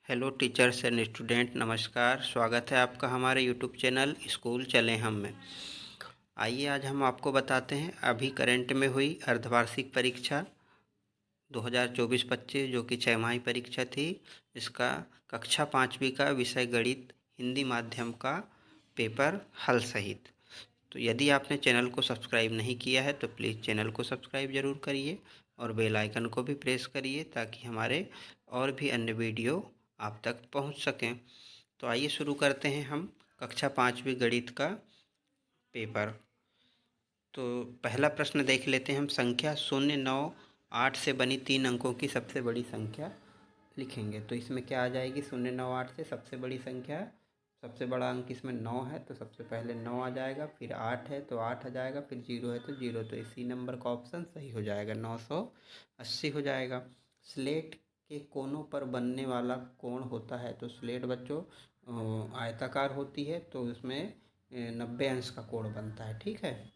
Hello teachers and student, नमस्कार। स्वागत है आपका हमारे यूट्यूब चैनल स्कूल चले हम में। आइए आज हम आपको बताते हैं अभी करंट में हुई अर्धवार्षिक परीक्षा 2024-25 जो कि छमाही परीक्षा थी। इसका कक्षा 5वीं का विषय गणित हिंदी माध्यम का पेपर हल सहित। तो यदि आपने चैनल को सब्सक्राइब नहीं किया है तो प्लीज़ चैनल को सब्सक्राइब ज़रूर करिए और बेल आइकन को भी प्रेस करिए ताकि हमारे और भी अन्य वीडियो आप तक पहुंच सकें। तो आइए शुरू करते हैं हम कक्षा 5वीं गणित का पेपर। तो पहला प्रश्न देख लेते हैं हम। संख्या 098 से बनी 3 अंकों की सबसे बड़ी संख्या लिखेंगे। तो इसमें क्या आ जाएगी? 098 से सबसे बड़ी संख्या, सबसे बड़ा अंक इसमें 9 है तो सबसे पहले 9 आ जाएगा, फिर 8 है तो 8 आ जाएगा, फिर 0 है तो 0। तो इसी नंबर का ऑप्शन सही हो जाएगा, 980 हो जाएगा। स्लेट के कोनों पर बनने वाला कोण होता है। तो स्लेट बच्चों आयताकार होती है तो उसमें 90 अंश का कोण बनता है। ठीक है,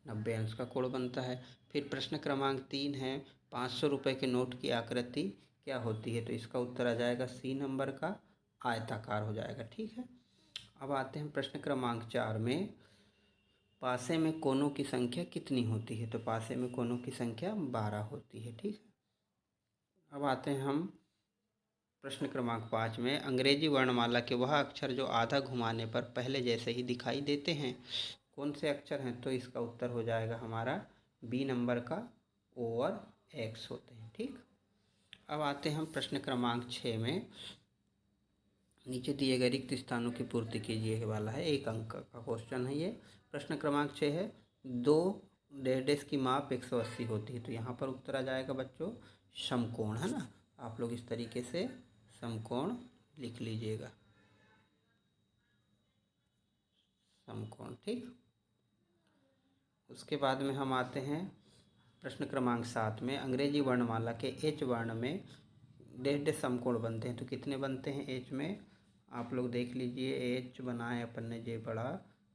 90 अंश का कोण बनता है। फिर प्रश्न क्रमांक 3 है, 500 रुपये के नोट की आकृति क्या होती है? तो इसका उत्तर आ जाएगा सी नंबर का, आयताकार हो जाएगा। ठीक है, अब आते हैं प्रश्न क्रमांक 4 में, पासे में कोनों की संख्या कितनी होती है? तो पासे में कोनों की संख्या 12 होती है। ठीक है, अब आते हैं हम प्रश्न क्रमांक 5 में, अंग्रेजी वर्णमाला के वह अक्षर जो आधा घुमाने पर पहले जैसे ही दिखाई देते हैं कौन से अक्षर हैं? तो इसका उत्तर हो जाएगा हमारा बी नंबर का, ओ और एक्स होते हैं। ठीक, अब आते हैं हम प्रश्न क्रमांक 6 में, नीचे दिए गए रिक्त स्थानों की पूर्ति कीजिए वाला है, 1 अंक का क्वेश्चन है ये। प्रश्न क्रमांक 6 है, 2 डैश की माप 180 होती है। तो यहाँ पर उत्तर आ जाएगा बच्चों समकोण, है ना। आप लोग इस तरीके से समकोण लिख लीजिएगा, समकोण। ठीक, उसके बाद में हम आते हैं प्रश्न क्रमांक 7 में, अंग्रेजी वर्णमाला के एच वर्ण में डैश समकोण बनते हैं। तो कितने बनते हैं एच में? आप लोग देख लीजिए, एच बनाए अपन ने जे बड़ा,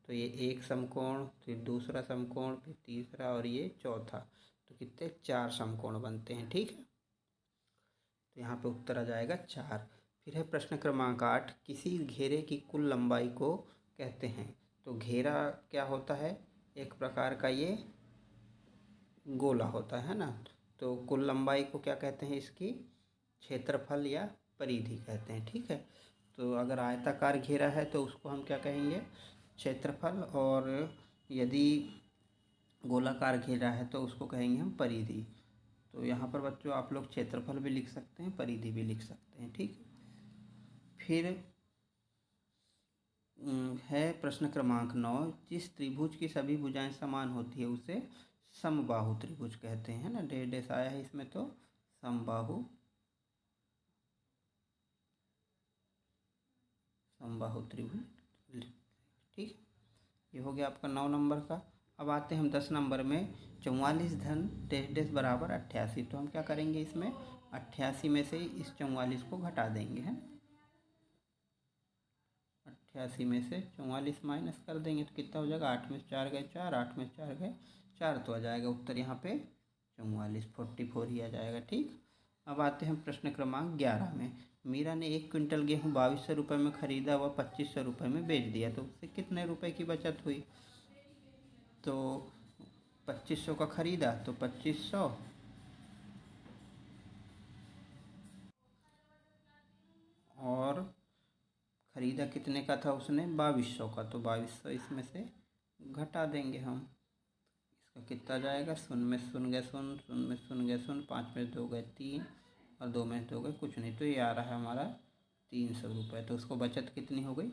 तो ये एक समकोण, फिर दूसरा समकोण, फिर तीसरा और ये चौथा। तो कितने? 4 समकोण बनते हैं। ठीक है, तो यहाँ पे उत्तर आ जाएगा 4। फिर है प्रश्न क्रमांक 8, किसी घेरे की कुल लंबाई को कहते हैं। तो घेरा क्या होता है? एक प्रकार का ये गोला होता है ना। तो कुल लंबाई को क्या कहते हैं? इसकी क्षेत्रफल या परिधि कहते हैं। ठीक है, तो अगर आयताकार घेरा है तो उसको हम क्या कहेंगे? क्षेत्रफल, और यदि गोलाकार घेरा है तो उसको कहेंगे हम परिधि। तो यहाँ पर बच्चों आप लोग क्षेत्रफल भी लिख सकते हैं, परिधि भी लिख सकते हैं। ठीक, फिर है प्रश्न क्रमांक 9, जिस त्रिभुज की सभी भुजाएं समान होती है उसे समबाहु त्रिभुज कहते हैं ना। डेढ़ डैश आया है इसमें, तो समबाहु, समबाहु त्रिभुज। ठीक, ये हो गया आपका 9 नंबर का। अब आते हैं हम 10 नंबर में, 44 धन डैश डैश बराबर 88। तो हम क्या करेंगे? इसमें 88 में से इस 44 को घटा देंगे, है। 88 में से 44 माइनस कर देंगे तो कितना हो जाएगा? 8 में 4 गए 4, 8 में 4 गए 4, तो आ जाएगा उत्तर यहाँ पे 44, 44 ही आ जाएगा। ठीक, अब आते हैं प्रश्न क्रमांक 11 में, मीरा ने 1 क्विंटल गेहूँ 2200 रुपये में ख़रीदा व 2500 रुपये में बेच दिया। तो उससे कितने रुपए की बचत हुई? तो 2500 का ख़रीदा तो 2500, और ख़रीदा कितने का था उसने? 2200 का। तो 2200 इसमें से घटा देंगे हम। इसका कितना जाएगा? शून्य में शून्य गए शून्य, शून्य में शून्य गए शून्य, 5 में 2 गए 3 और 2 में 2 गए कुछ नहीं। तो ये आ रहा है हमारा 300 रुपये। तो उसको बचत कितनी हो गई?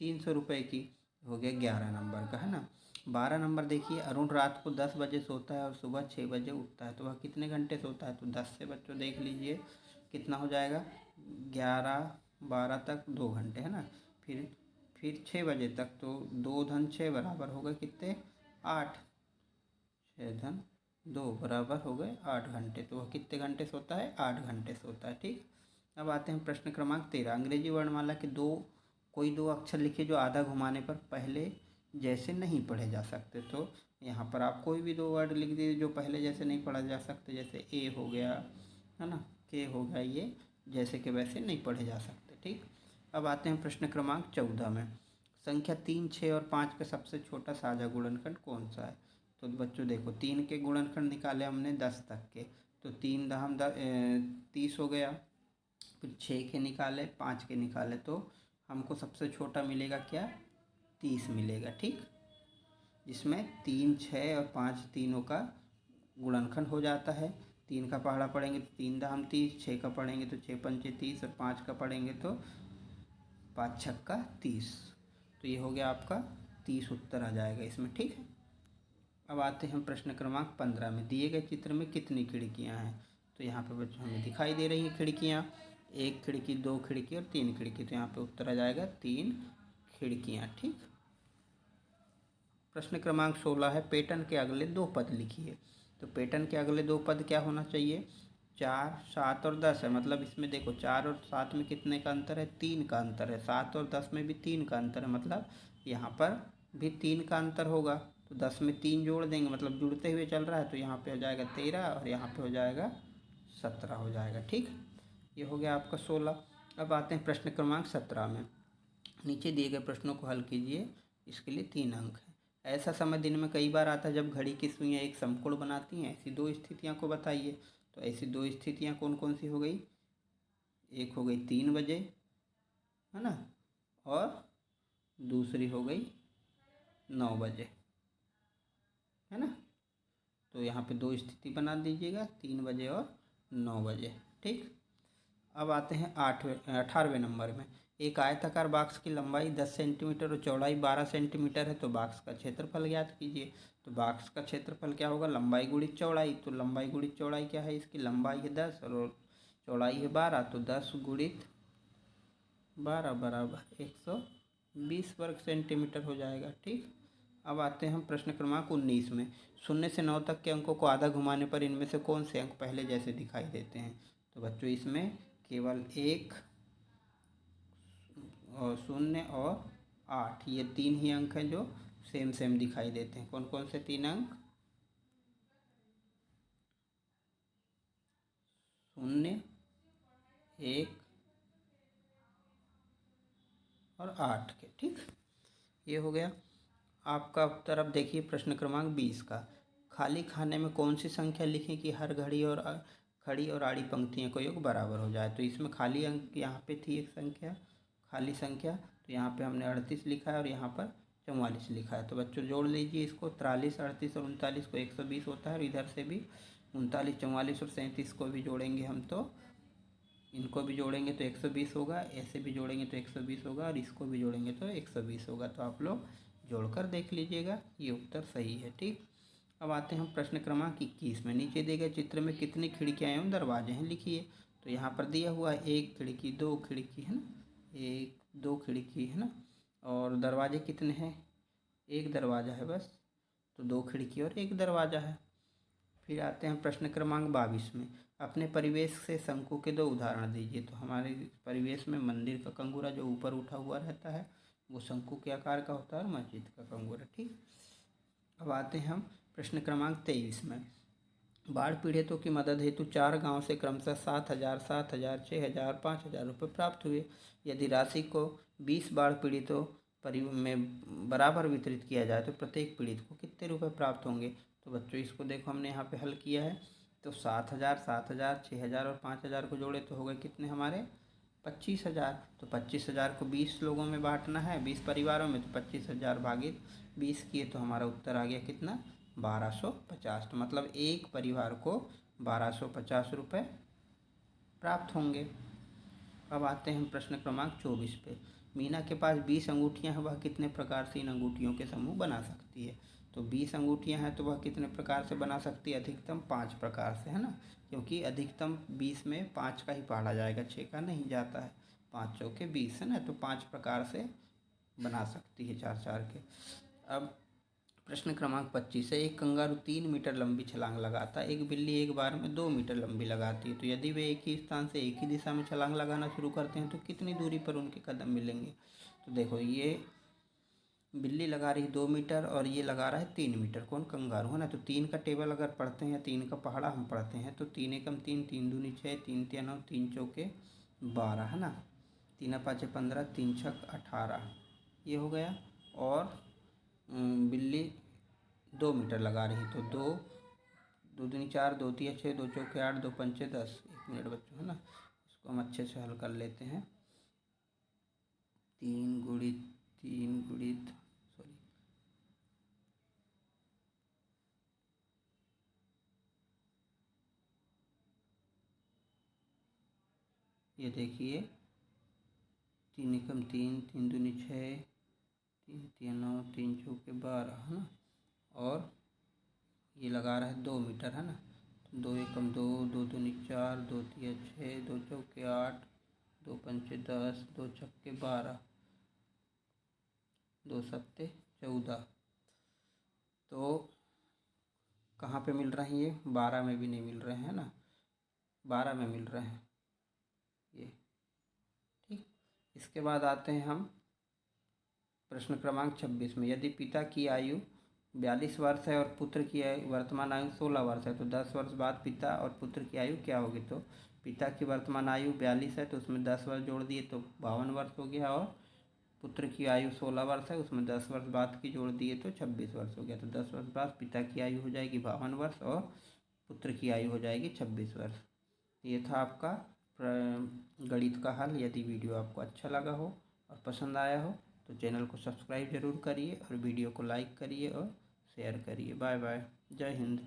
300 रुपये की। हो गया 11 नंबर का, है ना। 12 नंबर देखिए, अरुण रात को 10 बजे सोता है और सुबह 6 बजे उठता है। तो वह कितने घंटे सोता है? तो 10 से बच्चों देख लीजिए कितना हो जाएगा, 11 12 तक 2 घंटे, है ना। फिर 6 बजे तक, तो 2 धन 6 बराबर हो गए कितने? 8। 6 धन 2 बराबर हो गए 8 घंटे। तो वह कितने घंटे सोता है? 8 घंटे सोता है। ठीक, अब आते हैं प्रश्न क्रमांक 13, अंग्रेजी वर्णमाला के कोई दो अक्षर लिखिए जो आधा घुमाने पर पहले जैसे नहीं पढ़े जा सकते। तो यहाँ पर आप कोई भी 2 वर्ड लिख दीजिए जो पहले जैसे नहीं पढ़ा जा सकते। जैसे ए हो गया, है ना, के हो गया, ये जैसे कि वैसे नहीं पढ़े जा सकते। ठीक, अब आते हैं प्रश्न क्रमांक 14 में। संख्या 3, 6 और 5 का सबसे छोटा साझा गुणनखंड कौन सा है? तो बच्चों देखो, 3 के गुणनखंड निकाले हमने 10 तक के, तो 3 दहम 30 हो गया। फिर 6 के निकाले, 5 के निकाले, तो हमको सबसे छोटा मिलेगा क्या? 30 मिलेगा। ठीक, जिसमें 3, 6 और 5 तीनों का गुणनखंड हो जाता है। 3 का पहाड़ा पढ़ेंगे तो 3 दहम 30, 6 का पढ़ेंगे तो 6 पंचे 30 और 5 का पढ़ेंगे तो 5 छक्का 30। तो ये हो गया आपका 30 उत्तर आ जाएगा इसमें। ठीक है, अब आते हैं प्रश्न क्रमांक 15 में। दिए गए चित्र में कितनी खिड़कियां हैं? तो यहाँ पे बच्चों हमें दिखाई दे रही है खिड़कियां, 1 खिड़की, 2 खिड़की और 3 खिड़की। तो यहाँ पे उत्तर आ जाएगा 3 खिड़कियां। ठीक, प्रश्न क्रमांक 16 है, पेटन के अगले 2 पद लिखिए। तो पेटन के अगले 2 पद क्या होना चाहिए? 4, 7 और 10 है। मतलब इसमें देखो 4 और 7 में कितने का अंतर है? 3 का अंतर है। 7 और 10 में भी 3 का अंतर है, मतलब यहाँ पर भी 3 का अंतर होगा। तो 10 में 3 जोड़ देंगे, मतलब जुड़ते हुए चल रहा है, तो यहाँ पे हो जाएगा 13 और यहाँ पे हो जाएगा 17 हो जाएगा। ठीक, ये हो गया आपका 16। अब आते हैं प्रश्न क्रमांक 17 में। नीचे दिए गए प्रश्नों को हल कीजिए, इसके लिए 3 अंक है। ऐसा समय दिन में कई बार आता है जब घड़ी की सुइयां एक समकोण बनाती हैं, ऐसी 2 स्थितियां को बताइए। तो ऐसी 2 स्थितियां कौन कौन सी हो गई? एक हो गई 3 बजे, है ना, और दूसरी हो गई 9 बजे, है ना। तो यहाँ पे 2 स्थिति बना दीजिएगा, 3 बजे और 9 बजे। ठीक, अब आते हैं 18वें नंबर में। एक आयताकार बॉक्स की लंबाई 10 सेंटीमीटर और चौड़ाई 12 सेंटीमीटर है, तो बॉक्स का क्षेत्रफल ज्ञात कीजिए। तो बॉक्स का क्षेत्रफल क्या होगा? लंबाई गुणित चौड़ाई। तो लंबाई गुणित चौड़ाई क्या है? इसकी लंबाई है 10 और चौड़ाई है 12, तो 10 गुणित 12 बराबर 120 वर्ग सेंटीमीटर हो जाएगा। ठीक, अब आते हैं हम प्रश्न क्रमांक 19 में। 0 से 9 तक के अंकों को आधा घुमाने पर इनमें से कौन से अंक पहले जैसे दिखाई देते हैं? तो बच्चों इसमें केवल 1 और 0 और 8, ये 3 ही अंक हैं जो सेम सेम दिखाई देते हैं। कौन कौन से 3 अंक? 0, 1 और 8 के। ठीक, ये हो गया आपका उत्तर। अब देखिए प्रश्न क्रमांक 20 का। खाली खाने में कौन सी संख्या लिखें कि हर खड़ी और आड़ी पंक्तियों का योग बराबर हो जाए? तो इसमें खाली अंक यहाँ पे थी एक संख्या, खाली संख्या, तो यहाँ पे हमने 38 लिखा है और यहाँ पर 44 लिखा है। तो बच्चों जोड़ लीजिए इसको, 43, 38 और 39 को 120 होता है, और इधर से भी 39, 44 और 37 को भी जोड़ेंगे हम, तो इनको भी जोड़ेंगे तो 120 होगा, ऐसे भी जोड़ेंगे तो 120 होगा, और इसको भी जोड़ेंगे तो 120 होगा। तो आप लोग जोड़कर देख लीजिएगा, ये उत्तर सही है। ठीक, अब आते हैं हम प्रश्न क्रमांक 21 में। नीचे दिए गए चित्र में कितनी खिड़कियां एवं दरवाजे हैं? लिखिए। तो यहाँ पर दिया हुआ है 1 खिड़की, 2 खिड़की, है ना, 1, 2 खिड़की, है ना, और दरवाजे कितने हैं? 1 दरवाज़ा है बस, तो 2 खिड़की और 1 दरवाज़ा है। फिर आते हैं प्रश्न क्रमांक 22 में। अपने परिवेश से शंकु के 2 उदाहरण दीजिए। तो हमारे परिवेश में मंदिर का कंगूरा जो ऊपर उठा हुआ रहता है वो शंकु के आकार का होता है, और मस्जिद का कंगूरा। ठीक, अब आते हैं हम प्रश्न क्रमांक 23 में। बाढ़ पीड़ितों की मदद हेतु 4 गांव से क्रमशः 7,000, 7,000, 6,000, 5,000 रुपये प्राप्त हुए। यदि राशि को 20 बाढ़ पीड़ितों में बराबर वितरित किया जाए तो प्रत्येक पीड़ित को कितने रुपए प्राप्त होंगे? तो बच्चों इसको देखो, हमने यहाँ पे हल किया है। तो 7,000, 7,000, 6,000 और 5,000 को जोड़े तो हो गए कितने हमारे? 25,000। तो 25,000 को 20 लोगों में बांटना है, 20 परिवारों में, तो 25,000 भागित 20 किए तो हमारा उत्तर आ गया कितना? 1250। तो मतलब एक परिवार को 1250 रुपये प्राप्त होंगे। अब आते हैं प्रश्न क्रमांक 24 पे। मीना के पास 20 अंगूठियां हैं, वह कितने प्रकार से इन अंगूठियों के समूह बना सकती है? तो 20 अंगूठियां हैं तो वह कितने प्रकार से बना सकती है? अधिकतम 5 प्रकार से, है ना, क्योंकि अधिकतम 20 में 5 का ही पढ़ा जाएगा, 6 का नहीं जाता है। 5 चौके 20, है ना, तो 5 प्रकार से बना सकती है, 4 4 के। अब प्रश्न क्रमांक 25 है। एक कंगारू 3 मीटर लंबी छलांग लगाता है, एक बिल्ली एक बार में 2 मीटर लंबी लगाती है। तो यदि वे एक ही स्थान से एक ही दिशा में छलांग लगाना शुरू करते हैं तो कितनी दूरी पर उनके कदम मिलेंगे? तो देखो, ये बिल्ली लगा रही 2 मीटर और ये लगा रहा है 3 मीटर, कौन? कंगारू, है ना। तो 3 का टेबल अगर पढ़ते हैं, 3 का पहाड़ा हम पढ़ते हैं, तो 3 एकम 3, 3 दूनी 6, 3 तिया 9, 3 चौके 12 है ना। 3 5 15, 3 6 18 ये हो गया। और बिल्ली 2 मीटर लगा रही तो 2 2 दूनी 4, 2 तिया 6, 2 चौके 8, 2 पंचे 10। 1 मिनट बच्चों है ना, इसको हम अच्छे से हल कर लेते हैं। 3 गुणित 3 गुणित सॉरी ये देखिए 3 एकम 3, 3 दूनी 6, 3 तिया 9, 3 चौके 12 है ना। और ये लगा रहा है 2 मीटर है ना। 2 एकम 2, 2 दूनी 4, 2 तिया 6, 2 चौके 8, 2 पंचे 10, 2 छक्के 12, 2 सत्ते 14। तो कहाँ पे मिल रहे हैं ये? 12 में भी नहीं मिल रहे हैं ना, 12 में मिल रहे हैं ये। ठीक, इसके बाद आते हैं हम प्रश्न क्रमांक 26 में। यदि पिता की आयु 42 वर्ष है और पुत्र की वर्तमान आयु 16 वर्ष है तो 10 वर्ष बाद पिता और पुत्र की आयु क्या होगी? तो पिता की वर्तमान आयु 42 है तो उसमें 10 वर्ष जोड़ दिए तो 52 वर्ष हो गया। और पुत्र की आयु 16 वर्ष है, उसमें 10 वर्ष बाद की जोड़ दिए तो 26 वर्ष हो गया। तो 10 वर्ष बाद पिता की आयु हो जाएगी 52 वर्ष और पुत्र की आयु हो जाएगी 26 वर्ष। ये था आपका गणित का हल। यदि वीडियो आपको अच्छा लगा हो और पसंद आया हो तो चैनल को सब्सक्राइब जरूर करिए और वीडियो को लाइक करिए और शेयर करिए। बाय बाय, जय हिंद।